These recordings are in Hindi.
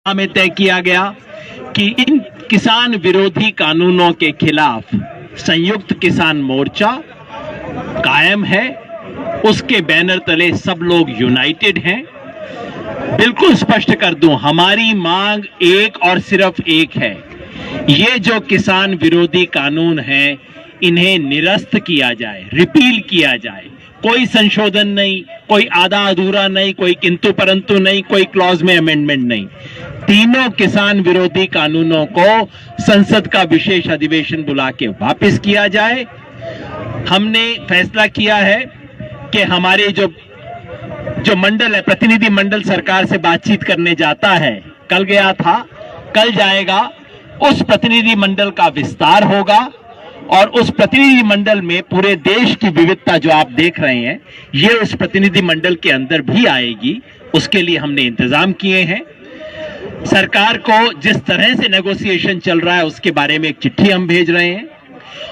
में तय किया गया कि इन किसान विरोधी कानूनों के खिलाफ संयुक्त किसान मोर्चा कायम है। उसके बैनर तले सब लोग यूनाइटेड हैं। बिल्कुल स्पष्ट कर दूं, हमारी मांग एक और सिर्फ एक है, ये जो किसान विरोधी कानून हैं इन्हें निरस्त किया जाए, रिपील किया जाए। कोई संशोधन नहीं, कोई आधा अधूरा नहीं, कोई किंतु परंतु नहीं, कोई क्लॉज में अमेंडमेंट नहीं। तीनों किसान विरोधी कानूनों को संसद का विशेष अधिवेशन बुला के वापस किया जाए। हमने फैसला किया है कि हमारे जो मंडल है, प्रतिनिधि मंडल सरकार से बातचीत करने जाता है, कल गया था, कल जाएगा, उस प्रतिनिधि मंडल का विस्तार होगा और उस प्रतिनिधि मंडल में पूरे देश की विविधता जो आप देख रहे हैं ये उस प्रतिनिधि मंडल के अंदर भी आएगी। उसके लिए हमने इंतजाम किए हैं। सरकार को जिस तरह से नेगोशिएशन चल रहा है उसके बारे में एक चिट्ठी हम भेज रहे हैं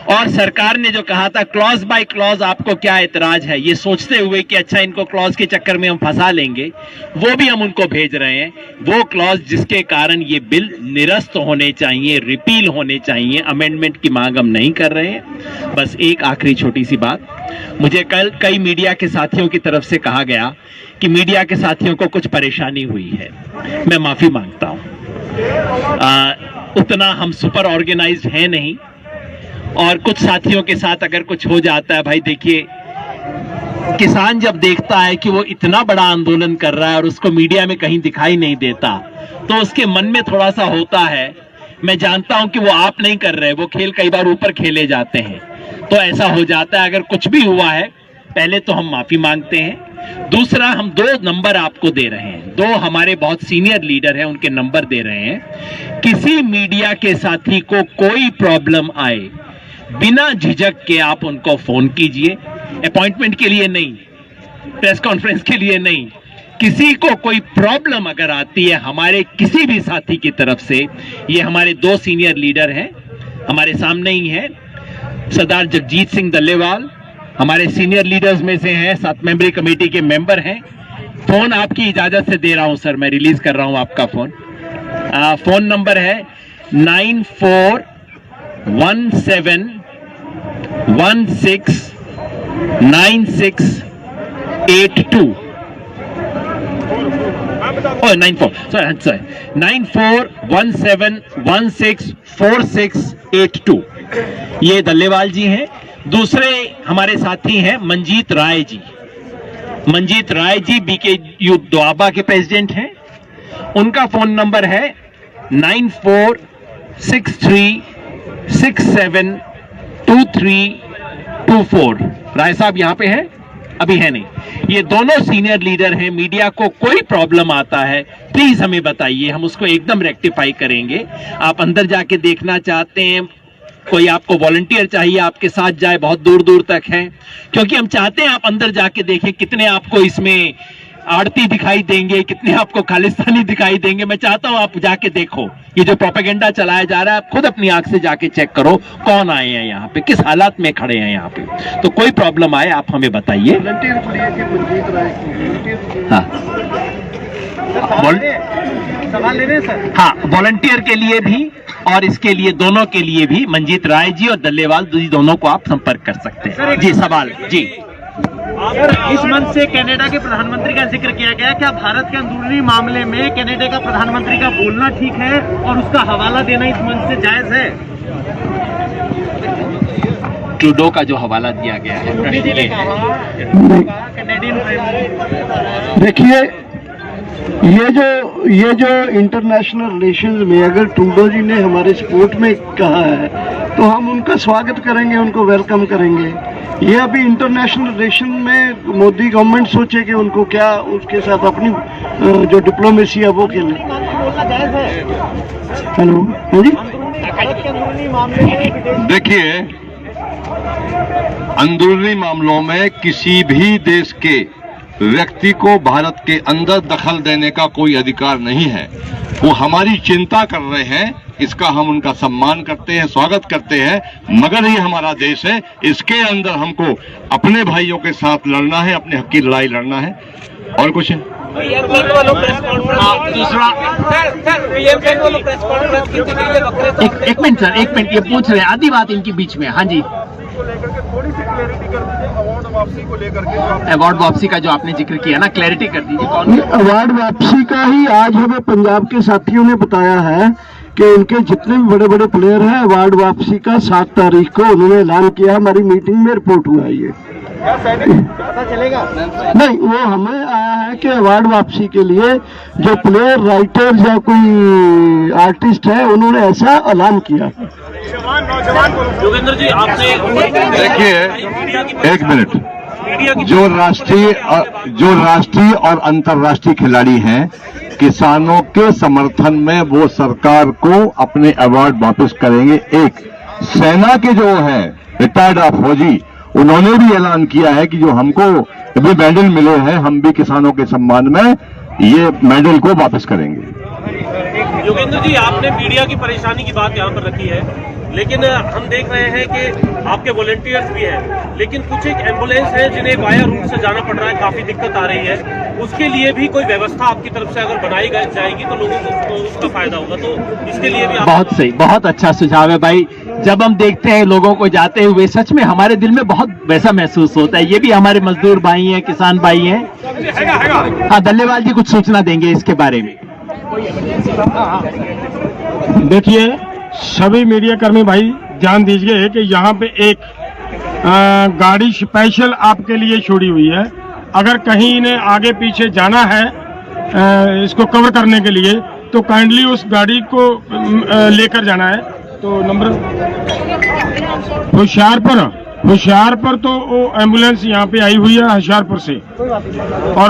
और सरकार ने जो कहा था क्लॉज बाय क्लॉज आपको क्या एतराज है, ये सोचते हुए कि अच्छा इनको क्लॉज के चक्कर में हम फंसा लेंगे, वो भी हम उनको भेज रहे हैं। वो क्लॉज जिसके कारण ये बिल निरस्त होने चाहिए, रिपील होने चाहिए, अमेंडमेंट की मांग हम नहीं कर रहे हैं। बस एक आखिरी छोटी सी बात, मुझे कल कई मीडिया के साथियों की तरफ से कहा गया कि मीडिया के साथियों को कुछ परेशानी हुई है। मैं माफी मांगता हूं, उतना हम सुपर ऑर्गेनाइज्ड हैं नहीं और कुछ साथियों के साथ अगर कुछ हो जाता है, भाई देखिए किसान जब देखता है कि वो इतना बड़ा आंदोलन कर रहा है और उसको मीडिया में कहीं दिखाई नहीं देता तो उसके मन में थोड़ा सा होता है। मैं जानता हूं कि वो आप नहीं कर रहे, वो खेल कई बार ऊपर खेले जाते हैं तो ऐसा हो जाता है। अगर कुछ भी हुआ है पहले तो हम माफी मांगते हैं। दूसरा, हम 2 नंबर आपको दे रहे हैं, 2 हमारे बहुत सीनियर लीडर हैं उनके नंबर दे रहे हैं। किसी मीडिया के साथी को कोई प्रॉब्लम आए बिना झिझक के आप उनको फोन कीजिए, अपॉइंटमेंट के लिए नहीं, प्रेस कॉन्फ्रेंस के लिए नहीं। किसी को कोई प्रॉब्लम अगर आती है हमारे किसी भी साथी की तरफ से, ये हमारे 2 सीनियर लीडर हैं, हमारे सामने ही हैं, सरदार जगजीत सिंह दल्लेवाल हमारे सीनियर लीडर्स में से हैं, 7 मेंबरी कमेटी के मेंबर हैं। फोन आपकी इजाजत से दे रहा हूं सर, मैं रिलीज कर रहा हूं आपका फोन। फोन नंबर है 9417169682 9417164682। ये दल्लेवाल जी हैं। दूसरे हमारे साथी हैं मंजीत राय जी। मंजीत राय जी बीकेयू दोआबा के प्रेसिडेंट हैं। उनका फोन नंबर है 9463672324। राय साहब यहां पे हैं? अभी है नहीं। ये दोनों सीनियर लीडर हैं। मीडिया को कोई प्रॉब्लम आता है प्लीज हमें बताइए, हम उसको एकदम रेक्टिफाई करेंगे। आप अंदर जाके देखना चाहते हैं, कोई आपको वॉलंटियर चाहिए आपके साथ जाए, बहुत दूर दूर तक है, क्योंकि हम चाहते हैं आप अंदर जाके देखें कितने आपको इसमें आड़ती दिखाई देंगे, कितने आपको खालिस्तानी दिखाई देंगे। मैं चाहता हूं आप जाके देखो, ये जो प्रोपेगेंडा चलाया जा रहा है आप खुद अपनी आंख से जाके चेक करो कौन आए हैं यहाँ पे, किस हालात में खड़े हैं यहाँ पे। तो कोई प्रॉब्लम आए आप हमें बताइए। हाँ सवाल ले रहे हैं सर? हाँ, वॉलंटियर के लिए भी और इसके लिए दोनों के लिए भी मंजीत राय जी और दल्लेवाल जी दोनों को आप संपर्क कर सकते हैं। जी सवाल जी। इस मंच से कनाडा के प्रधानमंत्री का जिक्र किया गया, क्या भारत के अंदरूनी मामले में कनाडा का प्रधानमंत्री का बोलना ठीक है और उसका हवाला देना इस मंच से जायज है? ट्रूडो का जो हवाला दिया गया है, देखिए ये जो इंटरनेशनल रिलेशंस में अगर ट्रूडो जी ने हमारे सपोर्ट में कहा है तो हम उनका स्वागत करेंगे, उनको वेलकम करेंगे। ये अभी इंटरनेशनल रिलेशन में मोदी गवर्नमेंट सोचे कि उनको क्या उसके साथ अपनी जो डिप्लोमेसी है वो खेले। हेलो जी, देखिए अंदरूनी मामलों में किसी भी देश के व्यक्ति को भारत के अंदर दखल देने का कोई अधिकार नहीं है। वो हमारी चिंता कर रहे हैं, इसका हम उनका सम्मान करते हैं, स्वागत करते हैं, मगर ये हमारा देश है, इसके अंदर हमको अपने भाइयों के साथ लड़ना है, अपने हक की लड़ाई लड़ना है। और कुछ है? दूसरा एक मिनट सर, एक मिनट, ये पूछ रहे हैं आधी बात इनके बीच में। हाँ जी, अवार्ड वापसी का जो आपने जिक्र किया ना, क्लैरिटी कर दीजिए कौन? अवार्ड वापसी का ही आज हमें पंजाब के साथियों ने बताया है कि उनके जितने भी बड़े बड़े प्लेयर हैं, अवार्ड वापसी का 7 तारीख को उन्होंने ऐलान किया। हमारी मीटिंग में रिपोर्ट हुआ है ये। पता चलेगा नहीं, वो हमें आया है कि अवार्ड वापसी के लिए जो प्लेयर, राइटर या कोई आर्टिस्ट है, उन्होंने ऐसा ऐलान किया। योगेंद्र जी, आपने देखिए, एक मिनट, जो राष्ट्रीय और अंतर्राष्ट्रीय खिलाड़ी हैं, किसानों के समर्थन में वो सरकार को अपने अवार्ड वापस करेंगे। एक सेना के जो है रिटायर्ड फौजी, उन्होंने भी ऐलान किया है कि जो हमको भी मेडल मिले हैं, हम भी किसानों के सम्मान में ये मेडल को वापस करेंगे। योगेंद्र जी, आपने मीडिया की परेशानी की बात यहाँ पर रखी है, लेकिन हम देख रहे हैं कि आपके वॉलंटियर्स भी हैं, लेकिन कुछ एक एम्बुलेंस है जिन्हें वाया रूट से जाना पड़ रहा है, काफी दिक्कत आ रही है। उसके लिए भी कोई व्यवस्था आपकी तरफ से अगर बनाई जाएगी तो लोगों को उसका फायदा होगा, तो इसके लिए भी बहुत सही, बहुत अच्छा सुझाव है भाई। जब हम देखते हैं लोगों को जाते हुए, सच में हमारे दिल में बहुत वैसा महसूस होता है। ये भी हमारे मजदूर भाई हैं, किसान भाई हैं। हाँ, दल्लेवाल जी कुछ सूचना देंगे इसके बारे में। देखिए, सभी मीडिया कर्मी भाई ध्यान दीजिए कि यहाँ पे एक गाड़ी स्पेशल आपके लिए छोड़ी हुई है। अगर कहीं इन्हें आगे पीछे जाना है इसको कवर करने के लिए, तो काइंडली उस गाड़ी को लेकर जाना है। तो नंबर होशियारपुर तो वो एम्बुलेंस यहाँ पे आई हुई है होशियारपुर से, और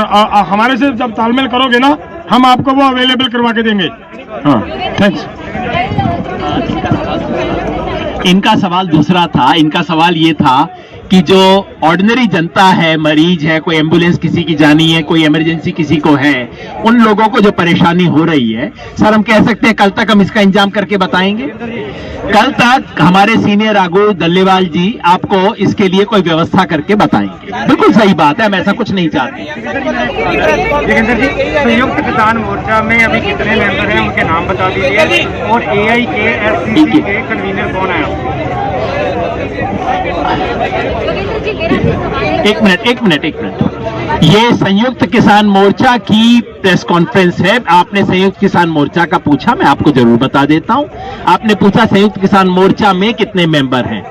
हमारे से जब तालमेल करोगे ना, हम आपको वो अवेलेबल करवा के देंगे। हाँ, थैंक्स। इनका सवाल दूसरा था। इनका सवाल ये था कि जो ऑर्डिनरी जनता है, मरीज है, कोई एम्बुलेंस किसी की जानी है, कोई इमरजेंसी किसी को है, उन लोगों को जो परेशानी हो रही है, सर हम कह सकते हैं कल तक हम इसका इंतजाम करके बताएंगे। कल तक हमारे सीनियर आगू दल्लेवाल जी आपको इसके लिए कोई व्यवस्था करके बताएंगे। बिल्कुल सही बात है, हम ऐसा कुछ नहीं चाहते। जोगेंद्र जी, संयुक्त किसान मोर्चा में अभी कितने मेंबर हैं, उनके नाम बता दीजिए, और AIKSCC के कन्वीनर कौन है? एक मिनट। ये संयुक्त किसान मोर्चा की प्रेस कॉन्फ्रेंस है। आपने संयुक्त किसान मोर्चा का पूछा, मैं आपको जरूर बता देता हूं। आपने पूछा संयुक्त किसान मोर्चा में कितने मेंबर हैं।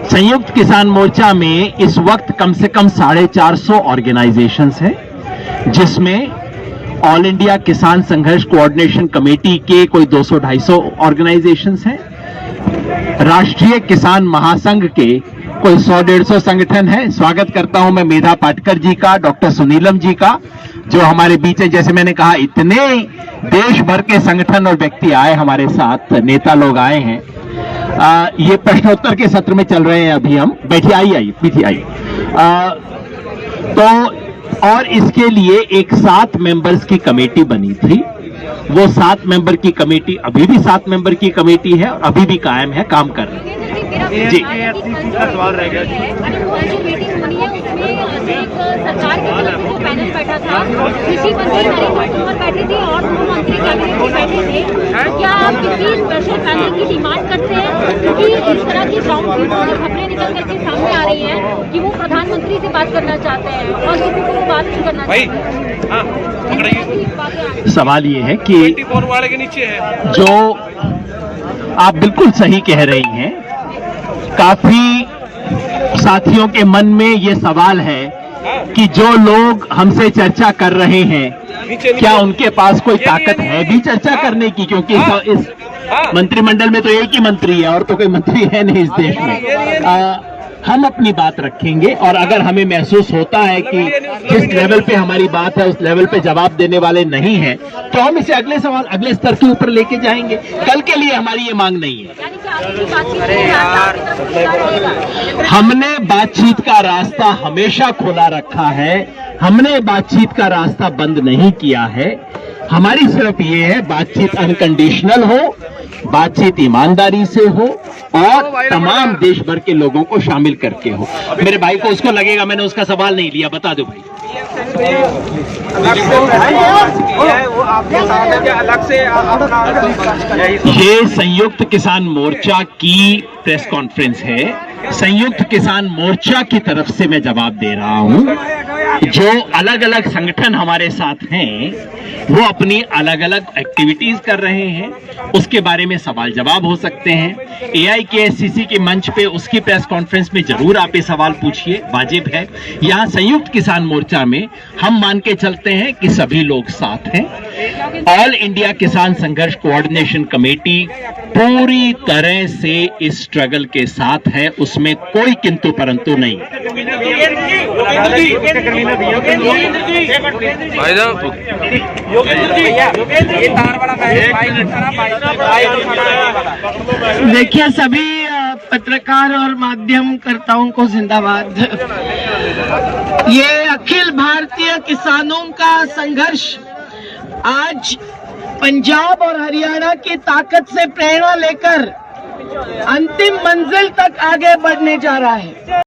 संयुक्त किसान मोर्चा में इस वक्त कम से कम 450 ऑर्गेनाइजेशंस हैं, जिसमें ऑल इंडिया किसान संघर्ष कोऑर्डिनेशन कमेटी के कोई 200-250 ऑर्गेनाइजेशंस हैं। राष्ट्रीय किसान महासंघ के कोई 100-150 संगठन है। स्वागत करता हूं मैं मेधा पाटकर जी का, डॉक्टर सुनीलम जी का, जो हमारे बीच है। जैसे मैंने कहा, इतने देश भर के संगठन और व्यक्ति आए हमारे साथ, नेता लोग आए हैं। ये प्रश्नोत्तर के सत्र में चल रहे हैं अभी हम। बैठिए, आइए। तो और इसके लिए एक 7 मेंबर्स की कमेटी बनी थी। वो 7 मेंबर की कमेटी अभी भी 7 मेंबर की कमेटी है और अभी भी कायम है, काम कर रही है। जी, का सवाल रह गया जी। सरकार की तरफ से पैनल बैठा था, कृषि मंत्री नरेंद्र तोमर बैठे थे और गृह मंत्री कैबिनेट में बैठे थे। क्या आप किसी स्पेशल पैनल की डिमांड करते हैं? क्योंकि इस तरह की ग्राउंड रिपोर्ट और खबरें निकल करके सामने आ रही हैं कि वो प्रधानमंत्री से बात करना चाहते हैं और किसी को वो बात नहीं करना चाहते। सवाल ये है कि 24 वाले के नीचे है। जो आप बिल्कुल सही कह रही हैं, काफी साथियों के मन में ये सवाल है कि जो लोग हमसे चर्चा कर रहे हैं, क्या उनके पास कोई ताकत है भी चर्चा करने की? क्योंकि इस मंत्रिमंडल में तो एक ही मंत्री है और तो कोई मंत्री है नहीं इस देश में। हम अपनी बात रखेंगे और अगर हमें महसूस होता है कि जिस लेवल पे हमारी बात है उस लेवल पे जवाब देने वाले नहीं हैं, तो हम इसे अगले स्तर के ऊपर लेके जाएंगे। कल के लिए हमारी ये मांग नहीं है। हमने बातचीत का रास्ता हमेशा खुला रखा है, हमने बातचीत का रास्ता बंद नहीं किया है। हमारी सिर्फ ये है बातचीत अनकंडीशनल हो, बातचीत ईमानदारी से हो और तमाम देश भर के लोगों को शामिल करके हो। मेरे भाई को उसको लगेगा मैंने उसका सवाल नहीं लिया, बता दो भाई। ये संयुक्त किसान मोर्चा की प्रेस कॉन्फ्रेंस है। संयुक्त किसान मोर्चा की तरफ से मैं जवाब दे रहा हूं। जो अलग अलग संगठन हमारे साथ हैं वो अपनी अलग अलग एक्टिविटीज कर रहे हैं, उसके बारे में सवाल जवाब हो सकते हैं। AIKSCC के मंच पे उसकी प्रेस कॉन्फ्रेंस में जरूर आप ये सवाल पूछिए, वाजिब है। यहाँ संयुक्त किसान मोर्चा में हम मान के चलते हैं कि सभी लोग साथ हैं। ऑल इंडिया किसान संघर्ष कोऑर्डिनेशन कमेटी पूरी तरह से इस स्ट्रगल के साथ है, उसमें कोई किंतु परंतु नहीं। देखिए सभी पत्रकार और माध्यमकर्ताओं को जिंदाबाद। ये अखिल भारतीय किसानों का संघर्ष आज पंजाब और हरियाणा की ताकत से प्रेरणा लेकर अंतिम मंजिल तक आगे बढ़ने जा रहा है।